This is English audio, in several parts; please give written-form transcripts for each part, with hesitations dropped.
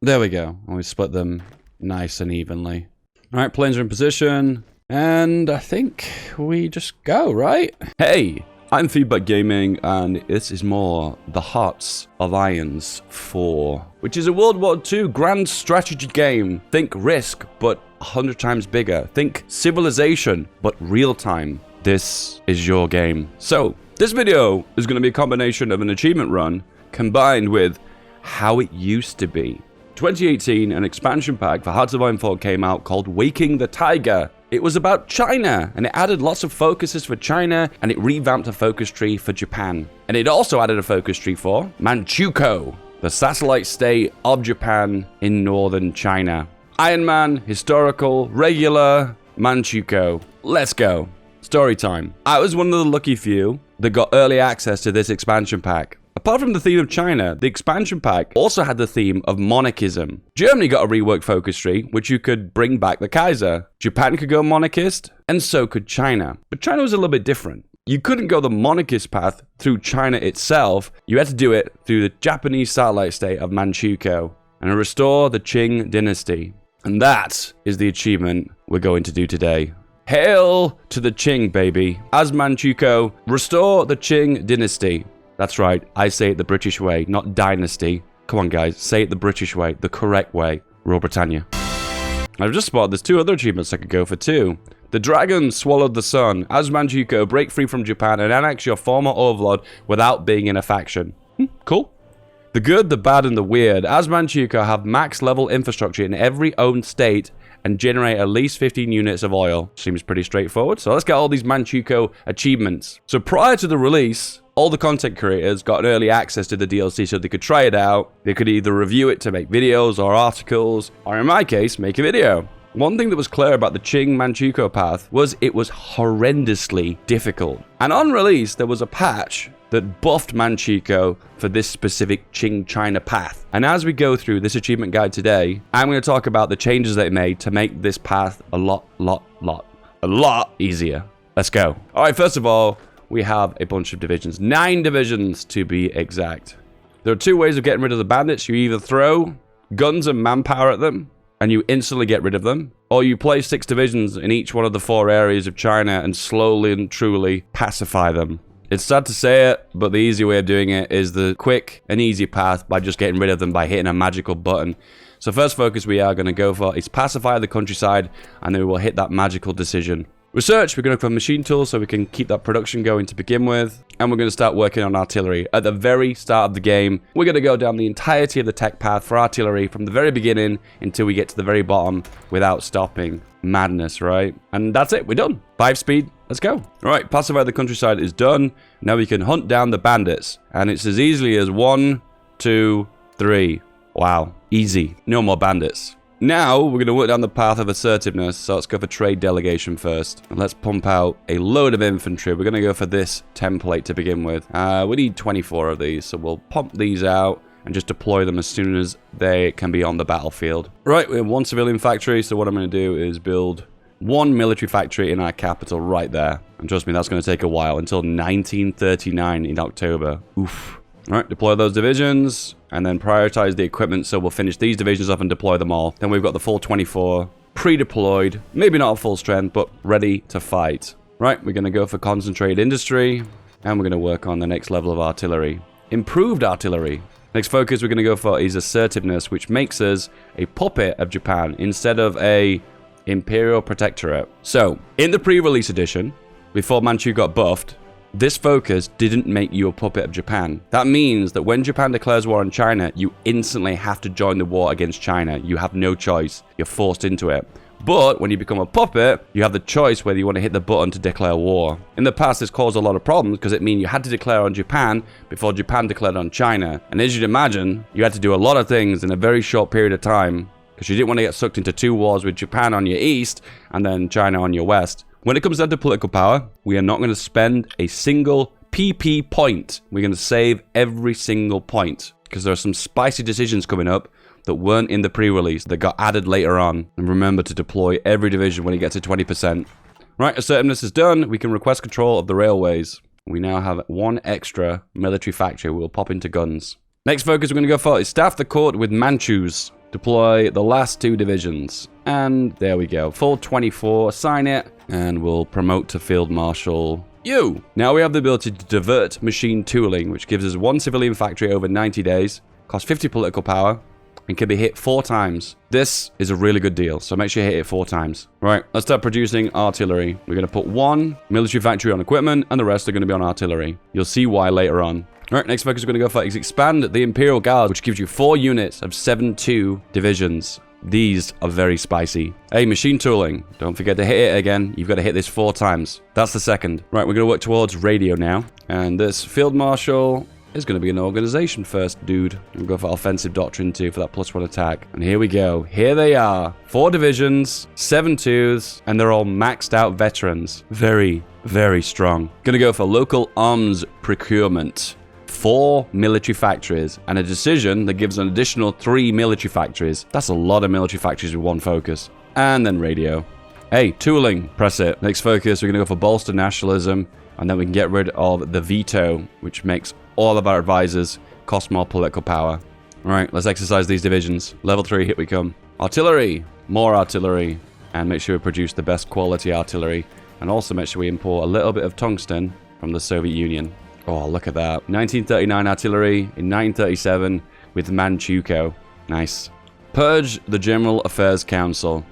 There we go. And we split them nice and evenly. All right, planes are in position. And I think we just go, right? Hey, I'm Feedbackgaming, and this is more the Hearts of Irons 4, which is a World War II grand strategy game. Think Risk, but 100 times bigger. Think Civilization, but real time. This is your game. So, this video is going to be a combination of an achievement run combined with how it used to be. 2018, an expansion pack for Hearts of Iron 4 came out called Waking the Tiger. It was about China, and it added lots of focuses for China, and it revamped a focus tree for Japan. And it also added a focus tree for Manchukuo, the satellite state of Japan in northern China. Iron Man, historical, regular, Manchukuo. Let's go. Story time. I was one of the lucky few that got early access to this expansion pack. Apart from the theme of China, the expansion pack also had the theme of monarchism. Germany got a reworked focus tree, which you could bring back the Kaiser. Japan could go monarchist, and so could China. But China was a little bit different. You couldn't go the monarchist path through China itself. You had to do it through the Japanese satellite state of Manchukuo and restore the Qing dynasty. And that is the achievement we're going to do today. Hail to the Qing, baby. As Manchukuo, restore the Qing dynasty. That's right, I say it the British way, not dynasty. Come on, guys, say it the British way, the correct way. Rule Britannia. I've just spotted there's two other achievements I could go for too. The dragon swallowed the sun. As Manchukuo, break free from Japan and annex your former overlord without being in a faction. Cool. The good, the bad, and the weird. As Manchukuo, have max level infrastructure in every owned state and generate at least 15 units of oil. Seems pretty straightforward. So let's get all these Manchukuo achievements. So prior to the release, all the content creators got early access to the DLC so they could try it out. They could either review it to make videos or articles, or in my case, make a video. One thing that was clear about the Qing Manchukuo path was it was horrendously difficult. And on release, there was a patch that buffed Manchukuo for this specific Qing China path. And as we go through this achievement guide today, I'm going to talk about the changes they made to make this path a lot easier. Let's go. All right, first of all, we have a bunch of divisions. 9 divisions to be exact. There are 2 ways of getting rid of the bandits. You either throw guns and manpower at them, and you instantly get rid of them, or you place 6 divisions in each one of the 4 areas of China and slowly and truly pacify them. It's sad to say it, but the easy way of doing it is the quick and easy path by just getting rid of them by hitting a magical button. So first focus we are going to go for is pacify the countryside, and then we will hit that magical decision. Research, we're going to go for machine tools so we can keep that production going to begin with. And we're going to start working on artillery. At the very start of the game, we're going to go down the entirety of the tech path for artillery from the very beginning until we get to the very bottom without stopping. Madness, right? And that's it, we're done. 5 speed, let's go. All right, pacify the countryside is done. Now we can hunt down the bandits. And it's as easily as 1, 2, 3. Wow, easy. No more bandits. Now, we're going to work down the path of assertiveness, so let's go for trade delegation first. And let's pump out a load of infantry. We're going to go for this template to begin with. We need 24 of these, so we'll pump these out and just deploy them as soon as they can be on the battlefield. Right, we have 1 civilian factory, so what I'm going to do is build 1 military factory in our capital right there. And trust me, that's going to take a while, until 1939 in October. Oof. All right, deploy those divisions, and then prioritize the equipment, so we'll finish these divisions off and deploy them all. Then we've got the full 24 pre-deployed, maybe not at full strength, but ready to fight. Right, we're going to go for concentrated industry, and we're going to work on the next level of artillery. Improved artillery. Next focus we're going to go for is assertiveness, which makes us a puppet of Japan instead of a imperial protectorate. So, in the pre-release edition, before Manchu got buffed, this focus didn't make you a puppet of Japan. That means that when Japan declares war on China, you instantly have to join the war against China. You have no choice. You're forced into it. But when you become a puppet, you have the choice whether you want to hit the button to declare war. In the past, this caused a lot of problems because it meant you had to declare on Japan before Japan declared on China. And as you'd imagine, you had to do a lot of things in a very short period of time because you didn't want to get sucked into 2 wars with Japan on your east and then China on your west. When it comes down to political power, we are not going to spend a single PP point. We're going to save every single point because there are some spicy decisions coming up that weren't in the pre-release that got added later on. And remember to deploy every division when you get to 20%. Right, assertiveness is done. We can request control of the railways. We now have 1 extra military factory. We'll pop into guns. Next focus we're going to go for is staff the court with Manchus. deploy the last 2 divisions. And there we go. Full 24. Assign it. And we'll promote to Field Marshal you. Now we have the ability to divert machine tooling, which gives us 1 civilian factory over 90 days. Costs 50 political power. And can be hit 4 times. This is a really good deal, so make sure you hit it 4 times. Right, let's start producing artillery. We're going to put 1 military factory on equipment, and the rest are going to be on artillery. You'll see why later on. All right, next focus we're going to go for is expand the Imperial Guard, which gives you 4 units of 7-2 divisions. These are very spicy. Hey, machine tooling. Don't forget to hit it again. You've got to hit this 4 times. That's the second. Right, we're going to work towards radio now. And this Field Marshal is going to be an organization first, dude. We'll go for offensive doctrine too for that +1 attack. And here we go. Here they are. 4 divisions, 7 2s, and they're all maxed out veterans. Very, very strong. Gonna go for local arms procurement. 4 military factories and a decision that gives an additional 3 military factories. That's a lot of military factories with 1 focus. And then radio. Hey, tooling. Press it. Next focus, we're gonna go for bolster nationalism. And then we can get rid of the veto, which makes all of our advisors cost more political power. All right, let's exercise these divisions. Level 3, here we come. Artillery, more artillery, and make sure we produce the best quality artillery. And also make sure we import a little bit of tungsten from the Soviet Union. Oh, look at that. 1939 artillery in 1937 with Manchukuo. Nice. Purge the General Affairs Council.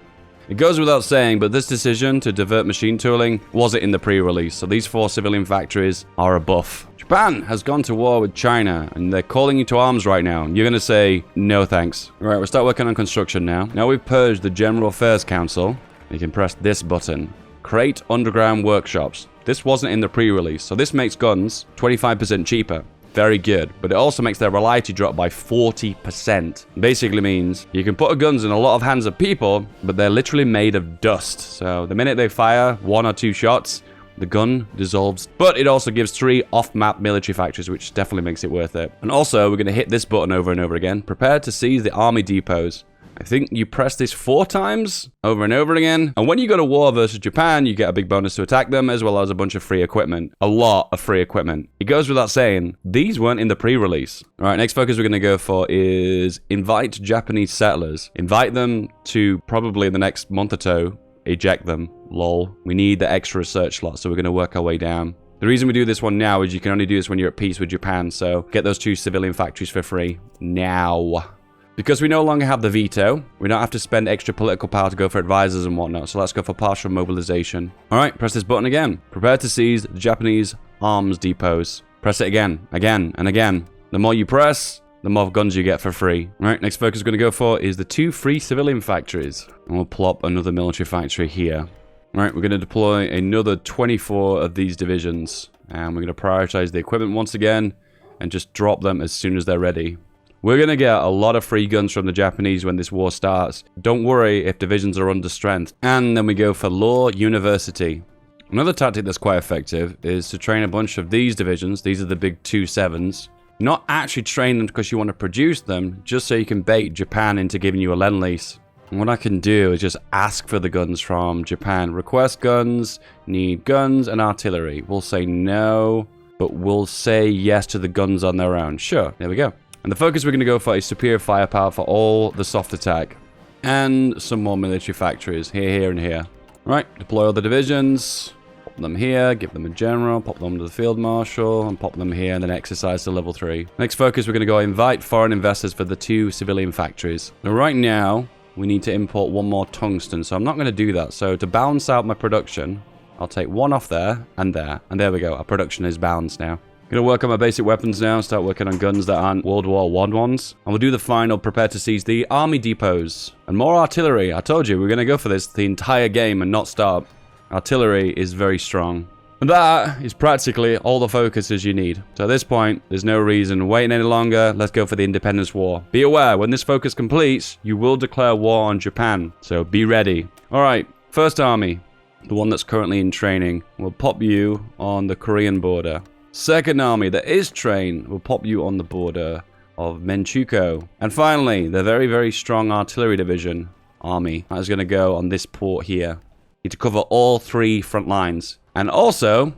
It goes without saying, but this decision to divert machine tooling wasn't in the pre-release, so these 4 civilian factories are a buff. Japan has gone to war with China, and they're calling you to arms right now. You're going to say, no thanks. All right, we'll start working on construction now. Now we've purged the General Affairs Council. You can press this button. Create underground workshops. This wasn't in the pre-release, so this makes guns 25% cheaper. Very good, but it also makes their reliability drop by 40%. Basically means you can put guns in a lot of hands of people, but they're literally made of dust. So the minute they fire 1 or 2 shots, the gun dissolves. But it also gives 3 off-map military factories, which definitely makes it worth it. And also, we're going to hit this button over and over again. Prepare to seize the army depots. I think you press this 4 times over and over again. And when you go to war versus Japan, you get a big bonus to attack them, as well as a bunch of free equipment. A lot of free equipment. It goes without saying, these weren't in the pre-release. All right, next focus we're going to go for is invite Japanese settlers. Invite them to probably in the next month or 2, eject them. Lol. We need the extra research slot, so we're going to work our way down. The reason we do this one now is you can only do this when you're at peace with Japan, so get those 2 civilian factories for free. Now. Because we no longer have the veto, we don't have to spend extra political power to go for advisors and whatnot, so let's go for partial mobilization. Alright, press this button again. Prepare to seize the Japanese arms depots. Press it again, and again. The more you press, the more guns you get for free. Alright, next focus we're going to go for is the 2 free civilian factories. And we'll plop another military factory here. Alright, we're going to deploy another 24 of these divisions. And we're going to prioritize the equipment once again, and just drop them as soon as they're ready. We're going to get a lot of free guns from the Japanese when this war starts. Don't worry if divisions are under strength. And then we go for Law University. Another tactic that's quite effective is to train a bunch of these divisions. These are the big 2-7s. Not actually train them because you want to produce them, just so you can bait Japan into giving you a lend-lease. And what I can do is just ask for the guns from Japan. Request guns, need guns and artillery. We'll say no, but we'll say yes to the guns on their own. Sure, there we go. And the focus we're going to go for is superior firepower for all the soft attack. And some more military factories. Here, and here. Right, deploy all the divisions. Pop them here, give them a general, pop them to the field marshal, and pop them here, and then exercise to level 3. Next focus, we're going to go invite foreign investors for the 2 civilian factories. Now, right now, we need to import 1 more tungsten, so I'm not going to do that. So to balance out my production, I'll take 1 off there, and there we go. Our production is balanced now. Gonna work on my basic weapons now, start working on guns that aren't World War I ones. And we'll do the final, prepare to seize the army depots. And more artillery. I told you, we're gonna go for this the entire game and not stop. Artillery is very strong. And that is practically all the focuses you need. So at this point, there's no reason waiting any longer. Let's go for the Independence War. Be aware, when this focus completes, you will declare war on Japan. So be ready. Alright, first army, the one that's currently in training, will pop you on the Korean border. Second army that is trained will pop you on the border of Manchukuo. And finally, the very, very strong artillery division army that is going to go on this port here. Need to cover all 3 front lines. And also,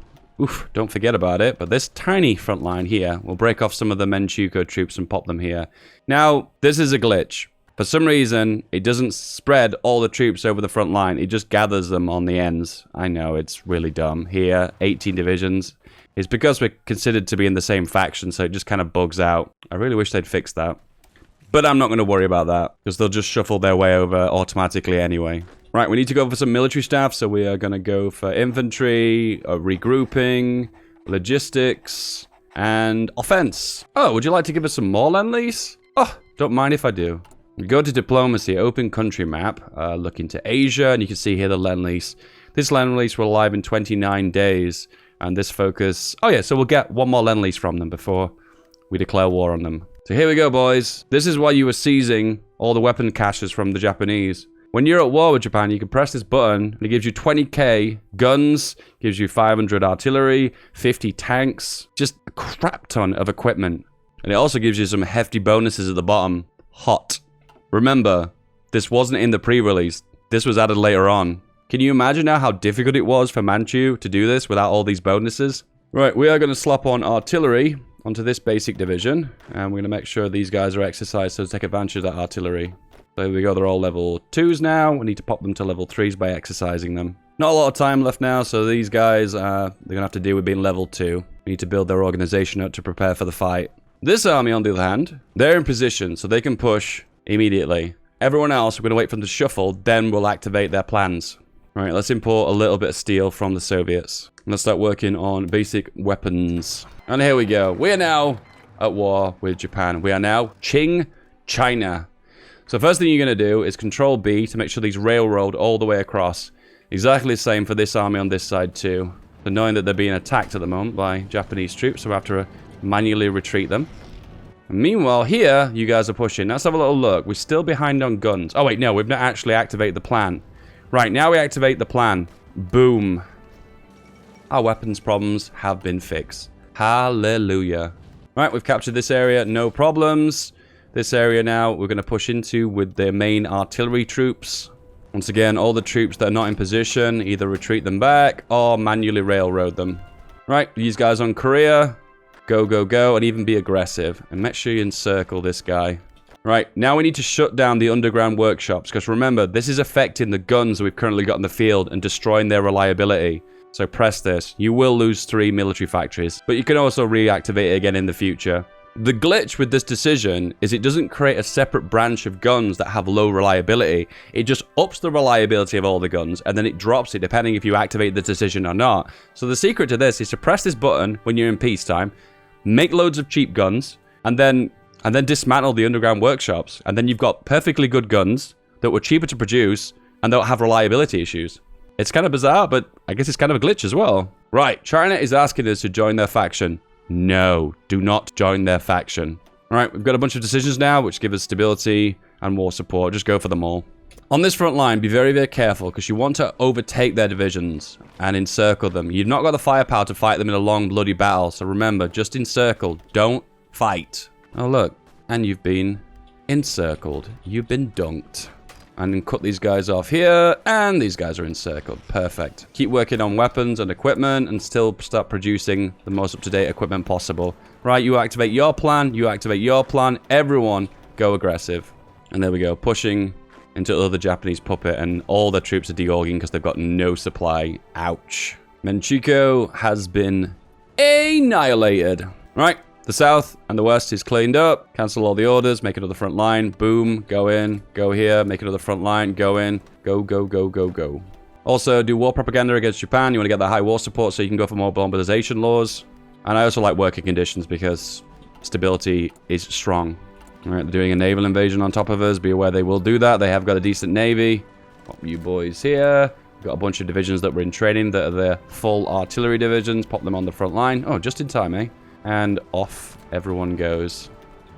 don't forget about it, but this tiny front line here will break off some of the Manchukuo troops and pop them here. Now, this is a glitch. For some reason, it doesn't spread all the troops over the front line. It just gathers them on the ends. I know, it's really dumb. Here, 18 divisions. It's because we're considered to be in the same faction, so it just kind of bugs out. I really wish they'd fix that. But I'm not going to worry about that, because they'll just shuffle their way over automatically anyway. Right, we need to go for some military staff, so we are going to go for infantry, regrouping, logistics, and offense. Oh, would you like to give us some more Lend-Lease? Oh, don't mind if I do. We go to diplomacy, open country map, look into Asia, and you can see here the Lend-Lease. This Lend-Lease will arrive in 29 days, and this focus... Oh yeah, so we'll get one more Lend-Lease from them before we declare war on them. So here we go, boys. This is why you were seizing all the weapon caches from the Japanese. When you're at war with Japan, you can press this button, and it gives you 20k guns, gives you 500 artillery, 50 tanks, just a crap ton of equipment. And it also gives you some hefty bonuses at the bottom. Hot. Remember, this wasn't in the pre-release. This was added later on. Can you imagine now how difficult it was for Manchu to do this without all these bonuses? Right, we are going to slap on artillery onto this basic division, and we're going to make sure these guys are exercised so to take advantage of that artillery. There we go, they're all level 2s now. We need to pop them to level 3s by exercising them. Not a lot of time left now, so these guys, they're going to have to deal with being level 2. We need to build their organization up to prepare for the fight. This army, on the other hand, they're in position, so they can push immediately. Everyone else, we're going to wait for them to shuffle, then we'll activate their plans. Right, let's import a little bit of steel from the Soviets. Let's start working on basic weapons. And here we go. We are now at war with Japan. We are now Qing, China. So first thing you're going to do is Control B to make sure these railroad all the way across. Exactly the same for this army on this side too. So knowing that they're being attacked at the moment by Japanese troops, so we have to manually retreat them. And meanwhile, here, you guys are pushing. Let's have a little look. We're still behind on guns. Oh wait, no, we've not actually activated the plan. Right, now we activate the plan. Boom. Our weapons problems have been fixed. Hallelujah. Right, we've captured this area, no problems. This area now we're going to push into with their main artillery troops. Once again, all the troops that are not in position, either retreat them back or manually railroad them. Right, these guys on Korea, go, go, go, and even be aggressive. And make sure you encircle this guy. Right, now we need to shut down the underground workshops, because remember, this is affecting the guns that we've currently got in the field and destroying their reliability. So press this. You will lose 3 military factories, but you can also reactivate it again in the future. The glitch with this decision is it doesn't create a separate branch of guns that have low reliability. It just ups the reliability of all the guns, and then it drops it depending if you activate the decision or not. So the secret to this is to press this button when you're in peacetime, make loads of cheap guns, and then dismantle the underground workshops. And then you've got perfectly good guns that were cheaper to produce and don't have reliability issues. It's kind of bizarre, but I guess it's kind of a glitch as well. Right, China is asking us to join their faction. No, do not join their faction. All right, we've got a bunch of decisions now, which give us stability and war support. Just go for them all. On this front line, be very, very careful, because you want to overtake their divisions and encircle them. You've not got the firepower to fight them in a long, bloody battle. So remember, just encircle. Don't fight. Oh, look. And you've been encircled. You've been dunked. And then cut these guys off here, and these guys are encircled. Perfect. Keep working on weapons and equipment, and still start producing the most up-to-date equipment possible. Right, you activate your plan, you activate your plan. Everyone, go aggressive. And there we go, pushing into the other Japanese puppet, and all their troops are de-orging because they've got no supply. Ouch. Manchukuo has been annihilated. Right. The south and the west is cleaned up. Cancel all the orders. Make another front line. Boom. Go in. Go here. Make another front line. Go in. Go, go, go, go, go. Also, do war propaganda against Japan. You want to get that high war support so you can go for more bombardization laws. And I also like working conditions because stability is strong. All right, they're doing a naval invasion on top of us. Be aware they will do that. They have got a decent navy. Pop you boys here. We've got a bunch of divisions that were in training that are their full artillery divisions. Pop them on the front line. Oh, just in time, eh? And off everyone goes.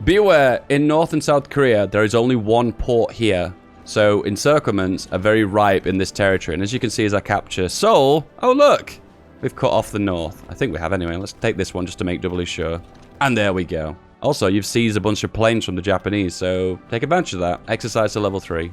Be aware, in North and South Korea, there is only one port here. So encirclements are very ripe in this territory. And as you can see as I capture Seoul, oh look, we've cut off the north. I think we have anyway. Let's take this one just to make doubly sure. And there we go. Also, you've seized a bunch of planes from the Japanese, so take advantage of that. Exercise to level 3.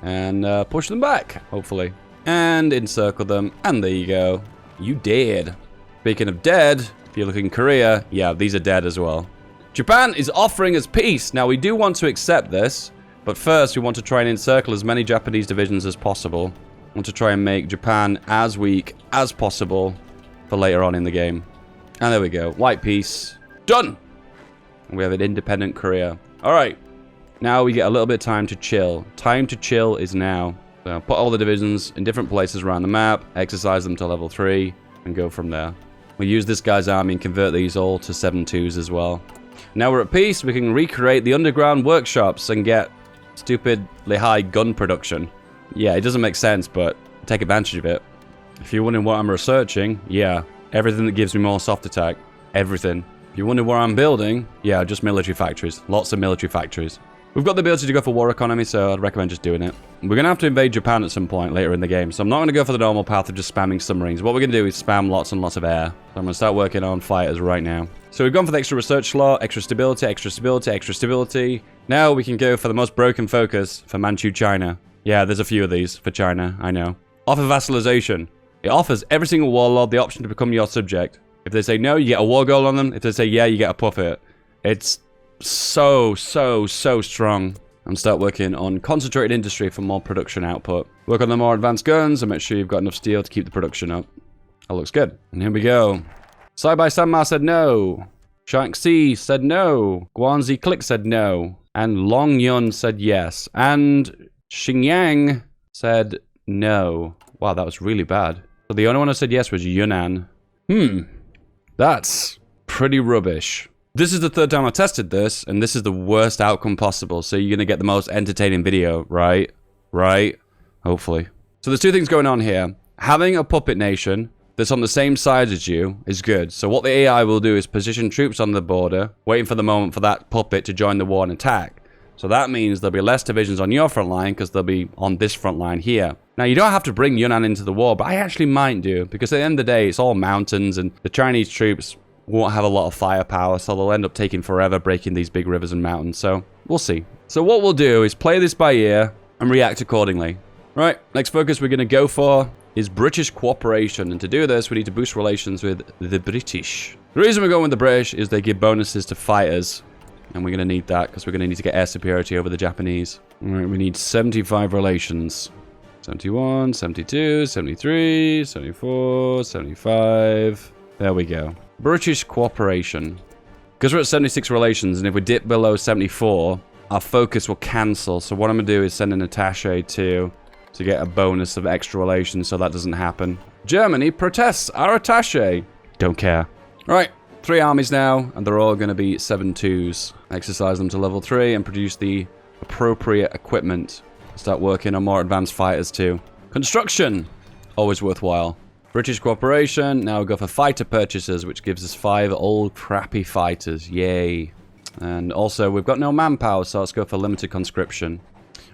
And push them back, hopefully. And encircle them. And there you go. You dead. Speaking of dead, if you're looking Korea, yeah, these are dead as well. Japan is offering us peace. Now, we do want to accept this, But first, we want to try and encircle as many Japanese divisions as possible. We want to try and make Japan as weak as possible for later on in the game. And there we go. White peace. Done! And we have an independent Korea. Alright. Now we get a little bit of time to chill. Time to chill is now. So put all the divisions in different places around the map, exercise them to level 3, and go from there. We'll use this guy's army and convert these all to 7-2s as well. Now we're at peace, we can recreate the underground workshops and get stupidly high gun production. Yeah, it doesn't make sense, but take advantage of it. If you're wondering what I'm researching, yeah, everything that gives me more soft attack. Everything. If you're wondering what I'm building, yeah, just military factories. Lots of military factories. We've got the ability to go for war economy, so I'd recommend just doing it. We're going to have to invade Japan at some point later in the game, so I'm not going to go for the normal path of just spamming submarines. What we're going to do is spam lots and lots of air. So I'm going to start working on fighters right now. So we've gone for the extra research slot, extra stability, extra stability, extra stability. Now we can go for the most broken focus for Manchu China. Yeah, there's a few of these for China, I know. Offer vassalization. It offers every single warlord the option to become your subject. If they say no, you get a war goal on them. If they say yeah, you get a puppet. It's so strong. And start working on concentrated industry for more production output. Work on the more advanced guns and make sure you've got enough steel to keep the production up. That looks good. And here we go. Saibai Sanma said no. Shaanxi said no. Guanzi Click said no. And Long Yun said yes. And Xinjiang said no. Wow, that was really bad. So the only one who said yes was Yunnan. That's pretty rubbish. This is the third time I've tested this, and this is the worst outcome possible. So you're going to get the most entertaining video, right? Right? Hopefully. So there's two things going on here. Having a puppet nation that's on the same side as you is good. So what the AI will do is position troops on the border, waiting for the moment for that puppet to join the war and attack. So that means there'll be less divisions on your front line because they'll be on this front line here. Now, you don't have to bring Yunnan into the war, but I actually might do, because at the end of the day, it's all mountains, and the Chinese troops won't have a lot of firepower, so they'll end up taking forever breaking these big rivers and mountains. So we'll see. So what we'll do is play this by ear and react accordingly. Right, next focus we're going to go for is British cooperation. And to do this, we need to boost relations with the British. The reason we're going with the British is they give bonuses to fighters. And we're going to need that because we're going to need to get air superiority over the Japanese. All right, we need 75 relations. 71, 72, 73, 74, 75. There we go. British cooperation. Because we're at 76 relations, and if we dip below 74, our focus will cancel. So what I'm going to do is send an attaché to get a bonus of extra relations so that doesn't happen. Germany protests our attaché. Don't care. All right, 3 armies now, and they're all going to be 7-2s. Exercise them to level 3 and produce the appropriate equipment. Start working on more advanced fighters too. Construction. Always worthwhile. British cooperation. Now we go for fighter purchases, which gives us 5 old crappy fighters. Yay. And also, we've got no manpower, so let's go for limited conscription.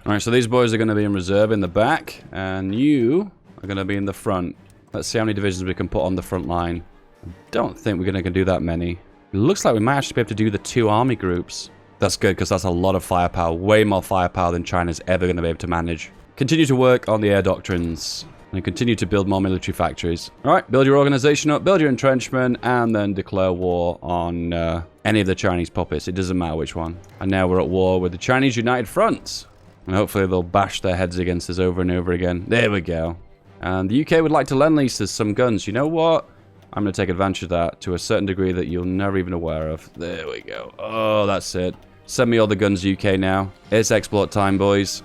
Alright, so these boys are going to be in reserve in the back, and you are going to be in the front. Let's see how many divisions we can put on the front line. I don't think we're going to do that many. It looks like we might actually be able to do the 2 army groups. That's good, because that's a lot of firepower. Way more firepower than China's ever going to be able to manage. Continue to work on the air doctrines. And continue to build more military factories. Alright, build your organization up, build your entrenchment, and then declare war on any of the Chinese puppets. It doesn't matter which one. And now we're at war with the Chinese United Front. And hopefully they'll bash their heads against us over and over again. There we go. And the UK would like to lend lease us some guns. You know what? I'm going to take advantage of that to a certain degree that you're never even aware of. There we go. Oh, that's it. Send me all the guns, UK, now. It's export time, boys.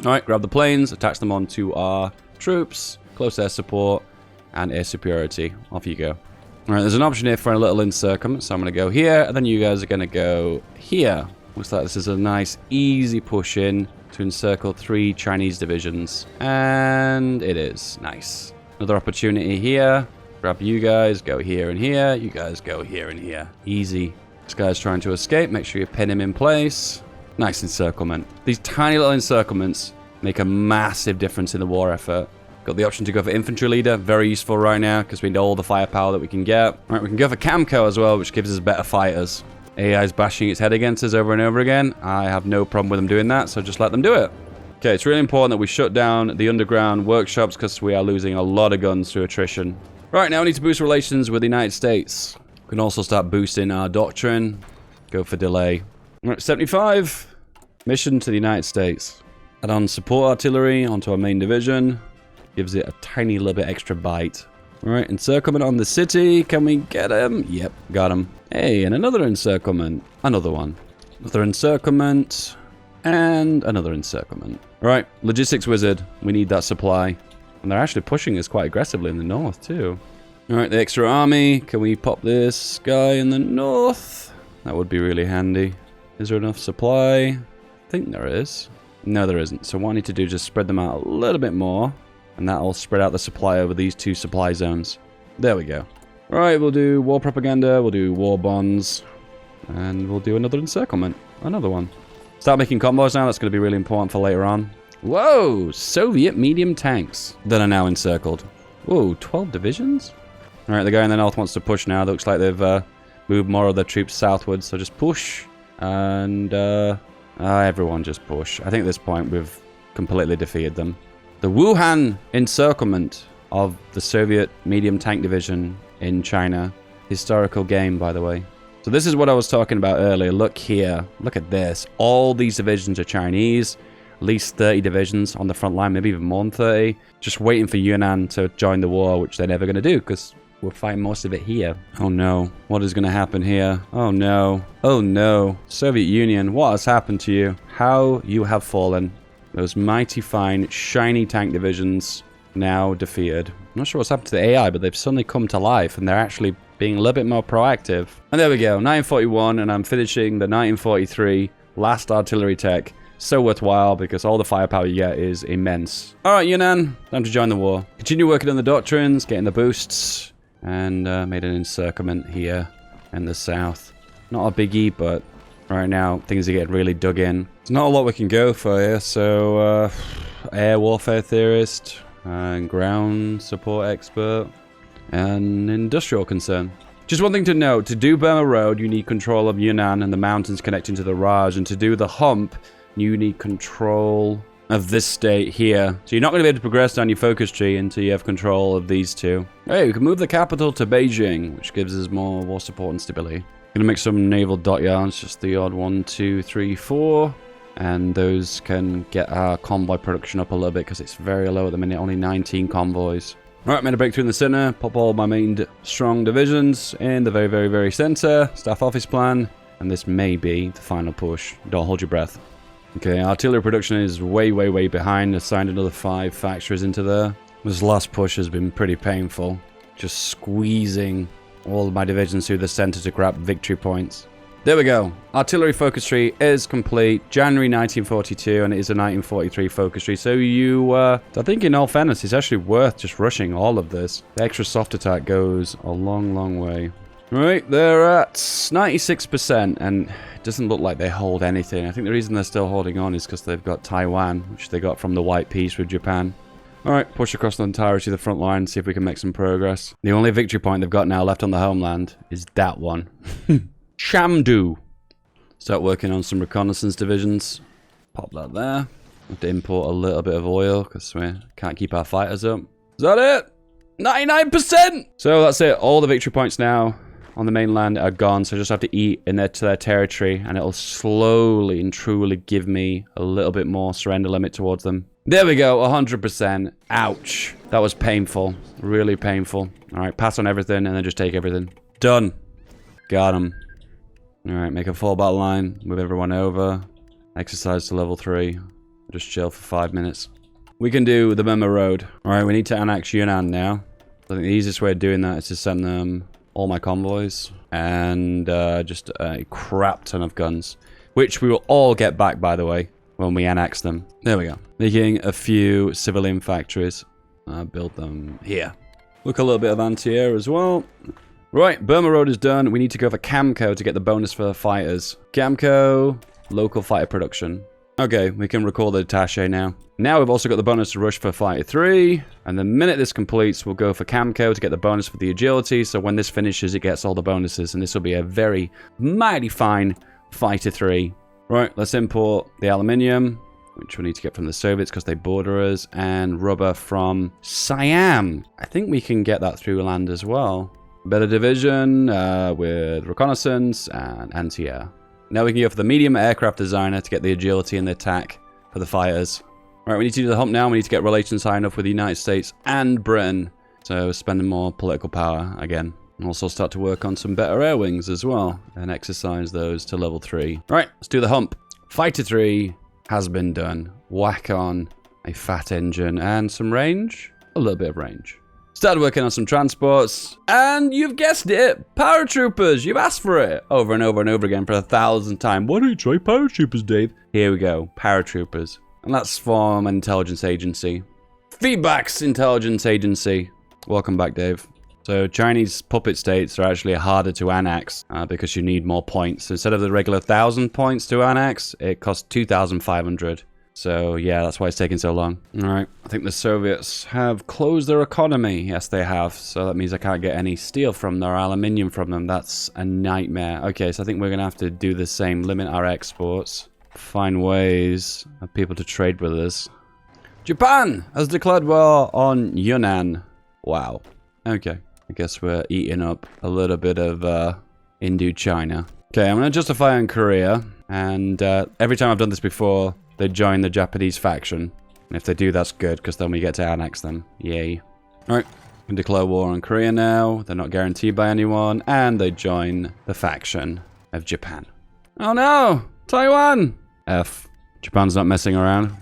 Alright, grab the planes, attach them onto our troops, close air support, and air superiority. Off you go. Alright, there's an option here for a little encirclement, so I'm going to go here, and then you guys are going to go here. Looks like this is a nice, easy push in to encircle 3 Chinese divisions. And it is. Nice. Another opportunity here. Grab you guys, go here and here. You guys go here and here. Easy. This guy's trying to escape. Make sure you pin him in place. Nice encirclement. These tiny little encirclements make a massive difference in the war effort. Got the option to go for infantry leader. Very useful right now because we need all the firepower that we can get. Right, we can go for Camco as well, which gives us better fighters. AI is bashing its head against us over and over again. I have no problem with them doing that, so just let them do it. Okay, it's really important that we shut down the underground workshops because we are losing a lot of guns through attrition. Right, now we need to boost relations with the United States. We can also start boosting our doctrine. Go for delay. Right, 75. Mission to the United States. Add on support artillery onto our main division. Gives it a tiny little bit extra bite. Alright, encirclement on the city. Can we get him? Yep, got him. Hey, and another encirclement. Another one. Another encirclement. And another encirclement. Alright, logistics wizard. We need that supply. And they're actually pushing us quite aggressively in the north, too. Alright, the extra army. Can we pop this guy in the north? That would be really handy. Is there enough supply? I think there is. No, there isn't. So what I need to do is just spread them out a little bit more. And that'll spread out the supply over these 2 supply zones. There we go. Alright, we'll do war propaganda. We'll do war bonds. And we'll do another encirclement. Another one. Start making combos now. That's going to be really important for later on. Whoa! Soviet medium tanks that are now encircled. Whoa, 12 divisions? Alright, the guy in the north wants to push now. Looks like they've moved more of their troops southwards. So just push. And everyone just push. I think at this point we've completely defeated them. The Wuhan encirclement of the Soviet medium tank division in China. Historical game, by the way. So this is what I was talking about earlier. Look here. Look at this. All these divisions are Chinese. At least 30 divisions on the front line, maybe even more than 30. Just waiting for Yunnan to join the war, which they're never going to do because we're fighting most of it here. Oh no. What is going to happen here? Oh no. Oh no. Soviet Union, what has happened to you? How you have fallen. Those mighty fine, shiny tank divisions now defeated. I'm not sure what's happened to the AI, but they've suddenly come to life and they're actually being a little bit more proactive. And there we go, 1941, and I'm finishing the 1943 last artillery tech. So worthwhile because all the firepower you get is immense. Alright, Yunnan, time to join the war. Continue working on the doctrines, getting the boosts, and made an encirclement here in the south. Not a biggie, but right now things are getting really dug in. There's not a lot we can go for here, so air warfare theorist, and ground support expert, and industrial concern. Just one thing to note, to do Burma Road, you need control of Yunnan and the mountains connecting to the Raj, and to do the hump, you need control of this state here. So you're not going to be able to progress down your focus tree until you have control of these 2. Hey, we can move the capital to Beijing, which gives us more war support and stability. Gonna make some naval dockyards, just the odd 1, 2, 3, 4. And those can get our convoy production up a little bit because it's very low at the minute, only 19 convoys. Alright, made a breakthrough in the center, pop all my main strong divisions in the very, very, very center. Staff office plan, and this may be the final push. Don't hold your breath. Okay, artillery production is way, way, way behind. Assigned another 5 factories into there. This last push has been pretty painful. Just squeezing all of my divisions through the center to grab victory points. There we go. Artillery focus tree is complete. January 1942, and it is a 1943 focus tree. So I think in all fairness, it's actually worth just rushing all of this. The extra soft attack goes a long, long way. Right, they're at 96%, and it doesn't look like they hold anything. I think the reason they're still holding on is because they've got Taiwan, which they got from the White Peace with Japan. Alright, push across the entirety of the front line, see if we can make some progress. The only victory point they've got now left on the homeland is that one. Shamdu. Start working on some reconnaissance divisions. Pop that there. Have to import a little bit of oil because we can't keep our fighters up. Is that it? 99%! So that's it. All the victory points now on the mainland are gone. So I just have to eat into their territory and it'll slowly and truly give me a little bit more surrender limit towards them. There we go. 100%. Ouch. That was painful. Really painful. Alright, pass on everything and then just take everything. Done. Got him. Alright, make a full battle line. Move everyone over. Exercise to level 3. Just chill for 5 minutes. We can do the Burma Road. Alright, we need to annex Yunnan now. I think the easiest way of doing that is to send them all my convoys. And just a crap ton of guns. Which we will all get back, by the way, when we annex them. There we go. Making a few civilian factories. Build them here. Look a little bit of anti-air as well. Right, Burma Road is done. We need to go for Camco to get the bonus for the fighters. Camco, local fighter production. Okay, we can recall the attaché now. Now we've also got the bonus to rush for Fighter 3. And the minute this completes, we'll go for Camco to get the bonus for the agility. So when this finishes, it gets all the bonuses. And this will be a very mighty fine Fighter 3. Right, let's import the aluminium, which we need to get from the Soviets because they border us. And rubber from Siam. I think we can get that through land as well. Better division with reconnaissance and anti-air. Now we can go for the medium aircraft designer to get the agility and the attack for the fighters. Alright, we need to do the hump now. We need to get relations high enough with the United States and Britain. So spending more political power again. And also start to work on some better air wings as well. And exercise those to level 3. Alright, let's do the hump. Fighter 3 has been done. Whack on a fat engine and some range. A little bit of range. Started working on some transports. And you've guessed it. Paratroopers. You've asked for it. Over and over and over again for 1,000 times. Why don't you try paratroopers, Dave? Here we go. Paratroopers. And that's from an intelligence agency. Feedback's intelligence agency. Welcome back, Dave. So Chinese puppet states are actually harder to annex because you need more points. Instead of the regular 1,000 points to annex, it costs 2,500. So yeah, that's why it's taking so long. All right, I think the Soviets have closed their economy. Yes, they have. So that means I can't get any steel from them or aluminium from them. That's a nightmare. Okay, so I think we're gonna have to do the same. Limit our exports. Find ways of people to trade with us. Japan has declared war on Yunnan. Wow. Okay. I guess we're eating up a little bit of Indochina. Okay, I'm going to justify on Korea. And every time I've done this before, they join the Japanese faction. And if they do, that's good, because then we get to annex them. Yay. Alright, we can declare war on Korea now. They're not guaranteed by anyone. And they join the faction of Japan. Oh no! Taiwan! F. Japan's not messing around.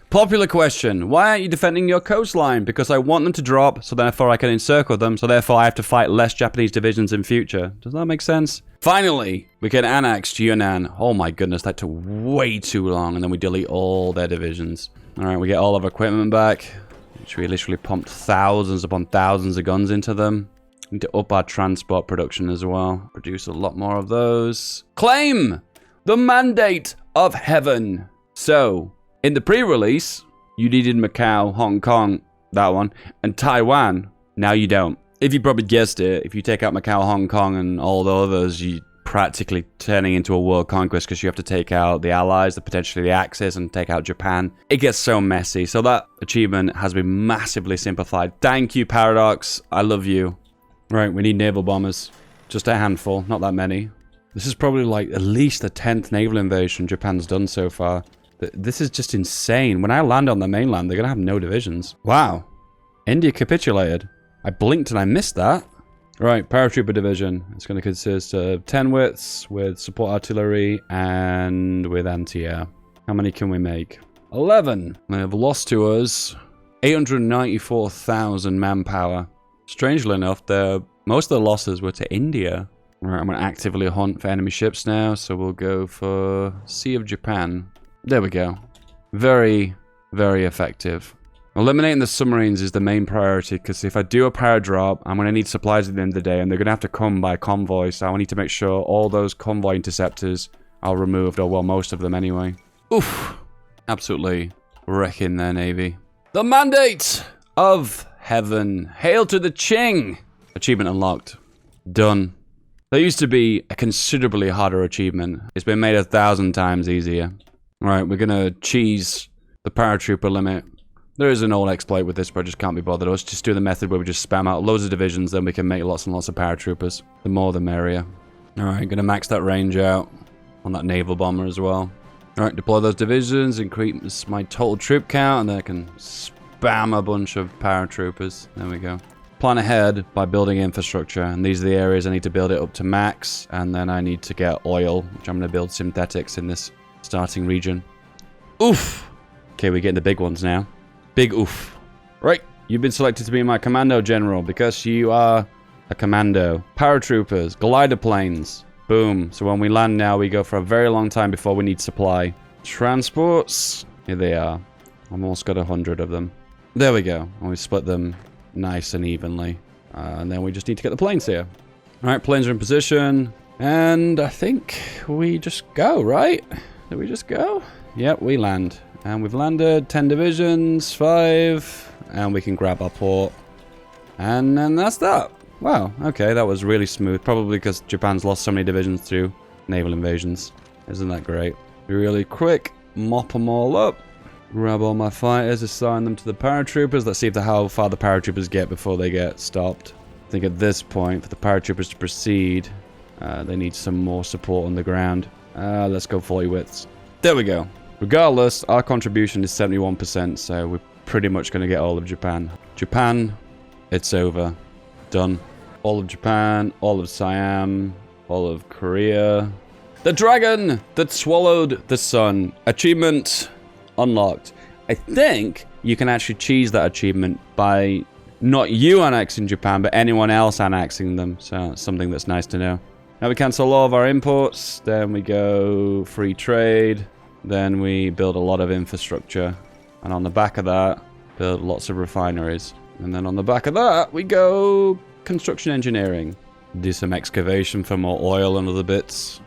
Popular question. Why aren't you defending your coastline? Because I want them to drop, so therefore I can encircle them, so therefore I have to fight less Japanese divisions in future. Does that make sense? Finally, we can annex Yunnan. Oh my goodness, that took way too long, and then we delete all their divisions. Alright, we get all of our equipment back, which we literally pumped thousands upon thousands of guns into them. We need to up our transport production as well. Produce a lot more of those. Claim the mandate of heaven. So, in the pre-release, you needed Macau, Hong Kong, that one, and Taiwan. Now you don't. If you probably guessed it, if you take out Macau, Hong Kong, and all the others, you're practically turning into a world conquest because you have to take out the Allies, potentially the Axis, and take out Japan. It gets so messy. So that achievement has been massively simplified. Thank you, Paradox. I love you. Right, we need naval bombers. Just a handful, not that many. This is probably like at least the 10th naval invasion Japan's done so far. This is just insane. When I land on the mainland, they're going to have no divisions. Wow. India capitulated. I blinked and I missed that. Right, paratrooper division. It's going to consist of 10 wits with support artillery and with anti-air. How many can we make? 11. They have lost to us 894,000 manpower. Strangely enough, most of the losses were to India. Right, I'm going to actively hunt for enemy ships now. So we'll go for Sea of Japan. There we go. Very, very effective. Eliminating the submarines is the main priority, because if I do a paradrop, I'm going to need supplies at the end of the day, and they're going to have to come by convoy, so I need to make sure all those convoy interceptors are removed, or well, most of them anyway. Oof. Absolutely wrecking their navy. The mandate of heaven. Hail to the Qing. Achievement unlocked. Done. There used to be a considerably harder achievement. It's been made 1,000 times easier. Alright, we're gonna cheese the paratrooper limit. There is an old exploit with this, but I just can't be bothered. Let's just do the method where we just spam out loads of divisions, then we can make lots and lots of paratroopers. The more the merrier. Alright, gonna max that range out on that naval bomber as well. Alright, deploy those divisions, increase my total troop count, and then I can spam a bunch of paratroopers. There we go. Plan ahead by building infrastructure, and these are the areas I need to build it up to max, and then I need to get oil, which I'm gonna build synthetics in this starting region. Oof! Okay, we're getting the big ones now. Big oof. Right, you've been selected to be my commando general because you are a commando. Paratroopers, glider planes. Boom. So when we land now, we go for a very long time before we need supply. Transports. Here they are. Almost got 100 of them. There we go. And we split them nice and evenly. And then we just need to get the planes here. Alright, planes are in position. And I think we just go, right? Did we just go? Yep, we land. And we've landed 10 divisions, 5. And we can grab our port. And then that's that. Wow, okay, that was really smooth. Probably because Japan's lost so many divisions through naval invasions. Isn't that great? Really quick, mop them all up. Grab all my fighters, assign them to the paratroopers. Let's see how far the paratroopers get before they get stopped. I think at this point, for the paratroopers to proceed, they need some more support on the ground. Let's go 40 widths. There we go. Regardless, our contribution is 71%, so we're pretty much going to get all of Japan. Japan, it's over. Done. All of Japan, all of Siam, all of Korea. The dragon that swallowed the sun. Achievement unlocked. I think you can actually cheese that achievement by not you annexing Japan, but anyone else annexing them. So that's something that's nice to know. Now we cancel all of our imports. Then we go free trade. Then we build a lot of infrastructure. And on the back of that, build lots of refineries. And then on the back of that, we go construction engineering. Do some excavation for more oil and other bits.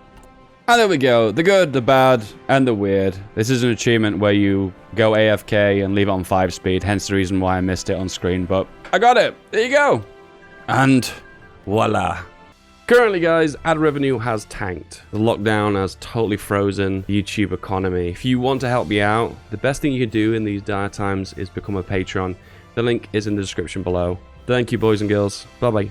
And there we go. The good, the bad, and the weird. This is an achievement where you go AFK and leave it on 5 speed. Hence the reason why I missed it on screen. But I got it. There you go. And voila. Currently, guys, ad revenue has tanked. The lockdown has totally frozen the YouTube economy. If you want to help me out, the best thing you can do in these dire times is become a patron. The link is in the description below. Thank you, boys and girls. Bye-bye.